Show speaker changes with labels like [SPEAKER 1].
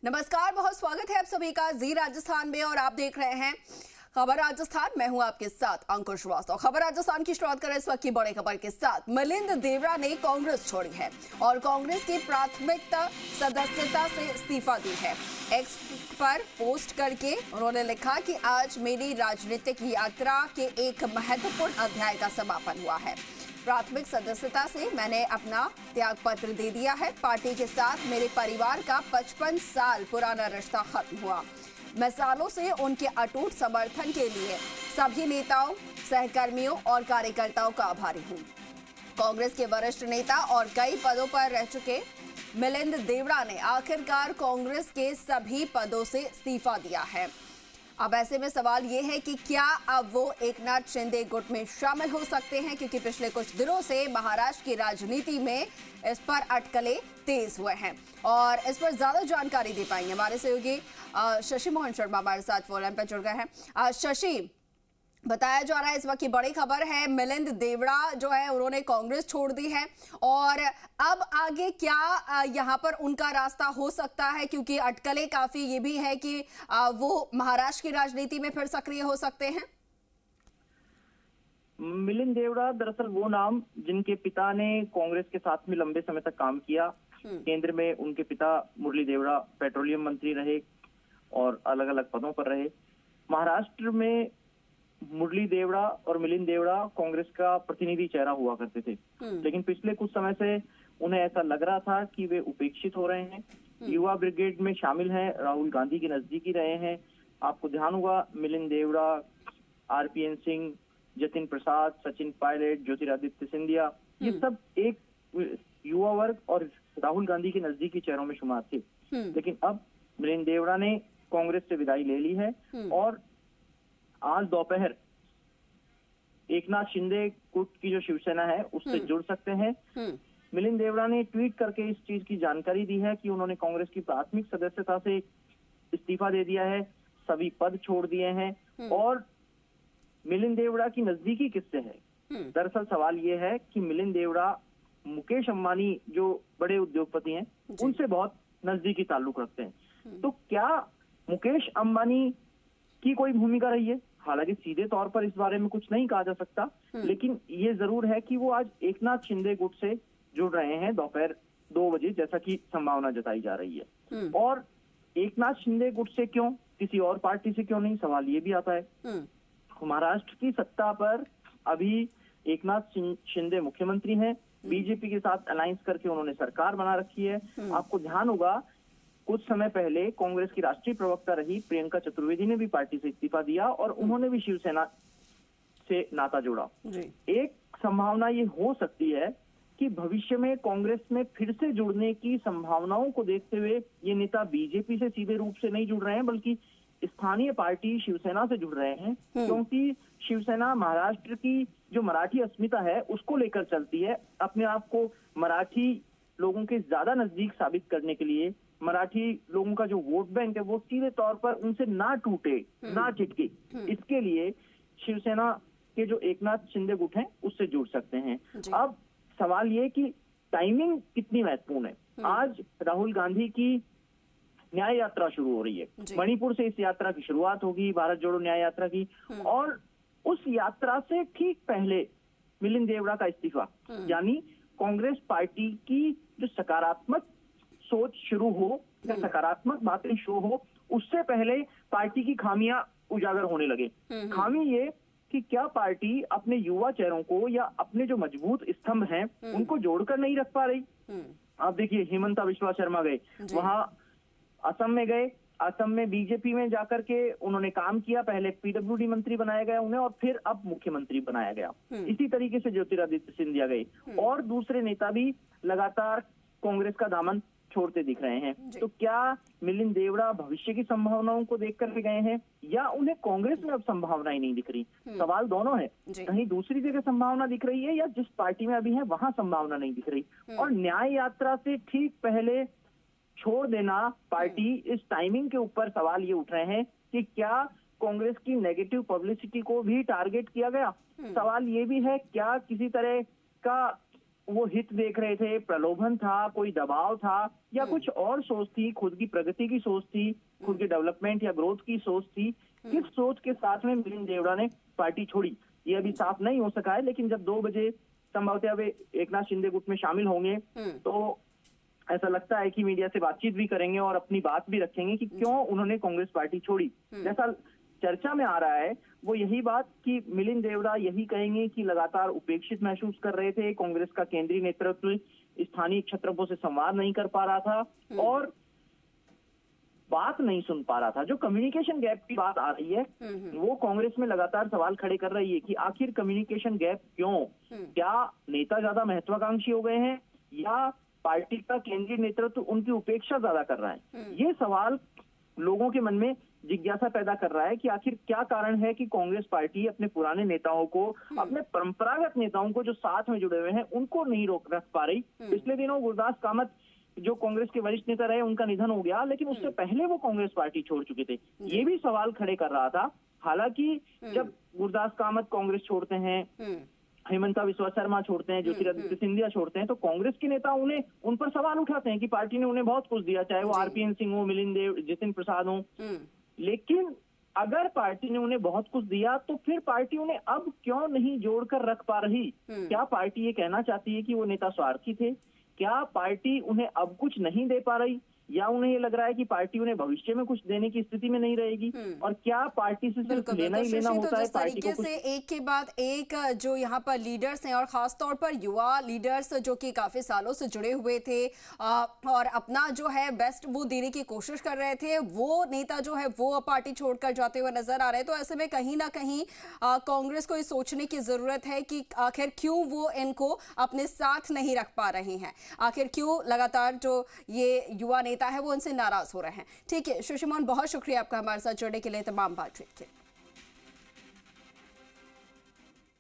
[SPEAKER 1] नमस्कार, बहुत स्वागत है आप सभी का जी राजस्थान में और आप देख रहे हैं खबर राजस्थान। मैं हूं आपके साथ अंकुर श्रीवास्तव। खबर राजस्थान की शुरुआत करें इस वक्त की बड़ी खबर के साथ। मिलिंद देवड़ा ने कांग्रेस छोड़ी है और कांग्रेस की प्राथमिकता सदस्यता से इस्तीफा दी है। एक्स पर पोस्ट करके उन्होंने लिखा कि आज मेरी राजनीतिक यात्रा के एक महत्वपूर्ण अध्याय का समापन हुआ है। प्राथमिक सदस्यता से मैंने अपना त्याग पत्र दे दिया है। पार्टी के साथ मेरे परिवार का 55 साल पुराना रिश्ता खत्म हुआ। मैं सालों से उनके अटूट समर्थन के लिए सभी नेताओं, सहकर्मियों और कार्यकर्ताओं का आभारी हूं। कांग्रेस के वरिष्ठ नेता और कई पदों पर रह चुके मिलिंद देवड़ा ने आखिरकार कांग्रेस के सभी पदों से इस्तीफा दिया है। अब ऐसे में सवाल ये है कि क्या अब वो एकनाथ शिंदे गुट में शामिल हो सकते हैं, क्योंकि पिछले कुछ दिनों से महाराष्ट्र की राजनीति में इस पर अटकलें तेज हुए हैं और इस पर ज्यादा जानकारी दे पाएंगे हमारे सहयोगी शशि मोहन शर्मा हमारे साथ फोन लाइन पर जुड़ गए हैं। शशि, बताया जा रहा है इस वक्त की बड़ी खबर है, मिलिंद देवड़ा जो है उन्होंने कांग्रेस छोड़ दी है और अब आगे क्या यहां पर उनका रास्ता हो सकता है, क्योंकि अटकलें काफी ये भी है कि वो महाराष्ट्र की राजनीति में फिर सक्रिय हो सकते हैं।
[SPEAKER 2] मिलिंद देवड़ा दरअसल वो नाम जिनके पिता ने कांग्रेस के साथ में लंबे समय तक काम किया। केंद्र में उनके पिता मुरली देवड़ा पेट्रोलियम मंत्री रहे और अलग अलग पदों पर रहे। महाराष्ट्र में मुरली देवड़ा और मिलिंद देवड़ा कांग्रेस का प्रतिनिधि चेहरा हुआ करते थे, लेकिन पिछले कुछ समय से उन्हें ऐसा लग रहा था कि वे उपेक्षित हो रहे हैं। युवा ब्रिगेड में शामिल हैं, राहुल गांधी के नजदीकी रहे हैं। आपको ध्यान होगा मिलिंद देवड़ा, आरपीएन सिंह, जतिन प्रसाद, सचिन पायलट, ज्योतिरादित्य सिंधिया, ये सब एक युवा वर्ग और राहुल गांधी के नजदीकी चेहरों में शुमार थे। लेकिन अब मिलिंद देवड़ा ने कांग्रेस से विदाई ले ली है और आज दोपहर एकनाथ शिंदे गुट की जो शिवसेना है उससे जुड़ सकते हैं। मिलिंद देवड़ा ने ट्वीट करके इस चीज की जानकारी दी है कि उन्होंने कांग्रेस की प्राथमिक सदस्यता से इस्तीफा दे दिया है, सभी पद छोड़ दिए हैं। और मिलिंद देवड़ा की नजदीकी किससे है? दरअसल सवाल ये है कि मिलिंद देवड़ा मुकेश अंबानी जो बड़े उद्योगपति हैं उनसे बहुत नजदीकी ताल्लुक रखते हैं। तो क्या मुकेश अंबानी की कोई भूमिका रही है? हालांकि सीधे तौर पर इस बारे में कुछ नहीं कहा जा सकता, लेकिन ये जरूर है कि वो आज एकनाथ शिंदे गुट से जुड़ रहे हैं दोपहर 2 बजे, जैसा कि संभावना जताई जा रही है। और एकनाथ शिंदे गुट से क्यों, किसी और पार्टी से क्यों नहीं, सवाल ये भी आता है। महाराष्ट्र की सत्ता पर अभी एकनाथ शिंदे मुख्यमंत्री हैं, बीजेपी के साथ अलायंस करके उन्होंने सरकार बना रखी है। आपको ध्यान होगा कुछ समय पहले कांग्रेस की राष्ट्रीय प्रवक्ता रही प्रियंका चतुर्वेदी ने भी पार्टी से इस्तीफा दिया और उन्होंने भी शिवसेना से नाता जोड़ा। एक संभावना ये हो सकती है कि भविष्य में कांग्रेस में फिर से जुड़ने की संभावनाओं को देखते हुए ये नेता बीजेपी से सीधे रूप से नहीं जुड़ रहे हैं, बल्कि स्थानीय पार्टी शिवसेना से जुड़ रहे हैं, क्योंकि शिवसेना महाराष्ट्र की जो मराठी अस्मिता है उसको लेकर चलती है। अपने आप को मराठी लोगों के ज्यादा नजदीक साबित करने के लिए, मराठी लोगों का जो वोट बैंक है वो सीधे तौर पर उनसे ना टूटे, ना चिटके, इसके लिए शिवसेना के जो एकनाथ शिंदे गुट हैं उससे जुड़ सकते हैं। अब सवाल ये कि टाइमिंग कितनी महत्वपूर्ण है। आज राहुल गांधी की न्याय यात्रा शुरू हो रही है, मणिपुर से इस यात्रा की शुरुआत होगी, भारत जोड़ो न्याय यात्रा की, और उस यात्रा से ठीक पहले मिलिंद देवड़ा का इस्तीफा, यानी कांग्रेस पार्टी की जो सकारात्मक सोच शुरू हो या सकारात्मक बातें शुरू हो, उससे पहले पार्टी की खामियां उजागर होने लगे। खामी ये कि क्या पार्टी अपने युवा चेहरों को या अपने जो मजबूत स्तंभ हैं उनको जोड़कर नहीं रख पा रही। आप देखिए हिमंता बिस्वा शर्मा गए, वहां असम में गए, असम में बीजेपी में जाकर के उन्होंने काम किया, पहले पीडब्ल्यूडी मंत्री बनाया गया उन्हें और फिर अब मुख्यमंत्री बनाया गया। इसी तरीके से ज्योतिरादित्य सिंधिया गए और दूसरे नेता भी लगातार कांग्रेस का दामन छोड़ते दिख रहे हैं। तो क्या मिलिंद देवड़ा भविष्य की संभावनाओं को देख करके गए हैं या उन्हें कांग्रेस में अब संभावना ही नहीं दिख रही? सवाल दोनों है, कहीं दूसरी जगह संभावना दिख रही है या जिस पार्टी में अभी है वहां संभावना नहीं दिख रही। और न्याय यात्रा से ठीक पहले छोड़ देना पार्टी, इस टाइमिंग के ऊपर सवाल ये उठ रहे हैं कि क्या कांग्रेस की नेगेटिव पब्लिसिटी को भी टारगेट किया गया। सवाल ये भी है क्या किसी तरह का वो हित देख रहे थे, प्रलोभन था, कोई दबाव था, या कुछ और सोच थी, खुद की प्रगति की सोच थी, खुद के डेवलपमेंट या ग्रोथ की सोच थी, किस सोच के साथ में मिलिंद देवड़ा ने पार्टी छोड़ी, ये अभी साफ नहीं हो सका है। लेकिन जब 2 बजे संभवतः वे एकनाथ शिंदे गुट में शामिल होंगे तो ऐसा लगता है कि मीडिया से बातचीत भी करेंगे और अपनी बात भी रखेंगे कि क्यों उन्होंने कांग्रेस पार्टी छोड़ी। जैसा चर्चा में आ रहा है वो यही बात कि मिलिंद देवड़ा यही कहेंगे कि लगातार उपेक्षित महसूस कर रहे थे, कांग्रेस का केंद्रीय नेतृत्व स्थानीय क्षत्रपों से संवाद नहीं कर पा रहा था और बात नहीं सुन पा रहा था। जो कम्युनिकेशन गैप की बात आ रही है वो कांग्रेस में लगातार सवाल खड़े कर रही है कि आखिर कम्युनिकेशन गैप क्यों? क्या नेता ज्यादा महत्वाकांक्षी हो गए हैं या पार्टी का केंद्रीय नेतृत्व उनकी उपेक्षा ज्यादा कर रहा है? ये सवाल लोगों के मन में जिज्ञासा पैदा कर रहा है कि आखिर क्या कारण है कि कांग्रेस पार्टी अपने पुराने नेताओं को, अपने परंपरागत नेताओं को जो साथ में जुड़े हुए हैं उनको नहीं रख पा रही। पिछले दिनों गुरदास कामत जो कांग्रेस के वरिष्ठ नेता रहे उनका निधन हो गया, लेकिन उससे पहले वो कांग्रेस पार्टी छोड़ चुके थे। ये भी सवाल खड़े कर रहा था। हालांकि जब गुरदास कामत कांग्रेस छोड़ते हैं, हेमंता विश्वा शर्मा छोड़ते हैं, ज्योतिरादित्य सिंधिया छोड़ते हैं, तो कांग्रेस के नेता उन पर सवाल उठाते हैं कि पार्टी ने उन्हें बहुत कुछ दिया, चाहे वो आरपीएन सिंह हो, मिलिंद देव, जितिन प्रसाद हो। लेकिन अगर पार्टी ने उन्हें बहुत कुछ दिया तो फिर पार्टी उन्हें अब क्यों नहीं जोड़कर रख पा रही? क्या पार्टी ये कहना चाहती है कि वो नेता स्वार्थी थे? क्या पार्टी उन्हें अब कुछ नहीं दे पा रही, या उन्हें ये लग रहा है कि पार्टी उन्हें भविष्य में कुछ देने की स्थिति में नहीं रहेगी? और क्या पार्टी से सिर्फ लेना ही लेना होता है? पार्टी को
[SPEAKER 1] से एक के बाद एक जो यहाँ पर लीडर्स हैं और खासतौर पर युवा लीडर्स जो कि काफी सालों से जुड़े हुए थे और अपना जो है बेस्ट वो देने की कोशिश कर रहे थे, वो नेता जो है वो पार्टी छोड़कर जाते हुए नजर आ रहे हैं। तो ऐसे में कहीं ना कहीं कांग्रेस को ये सोचने की जरूरत है कि आखिर क्यों वो इनको अपने साथ नहीं रख पा रहे हैं, आखिर क्यों लगातार जो ये युवा नेता है वो उनसे नाराज हो रहे हैं। ठीक है सुषमा, बहुत शुक्रिया आपका हमारे साथ जुड़ने के लिए, तमाम बातचीत के लिए।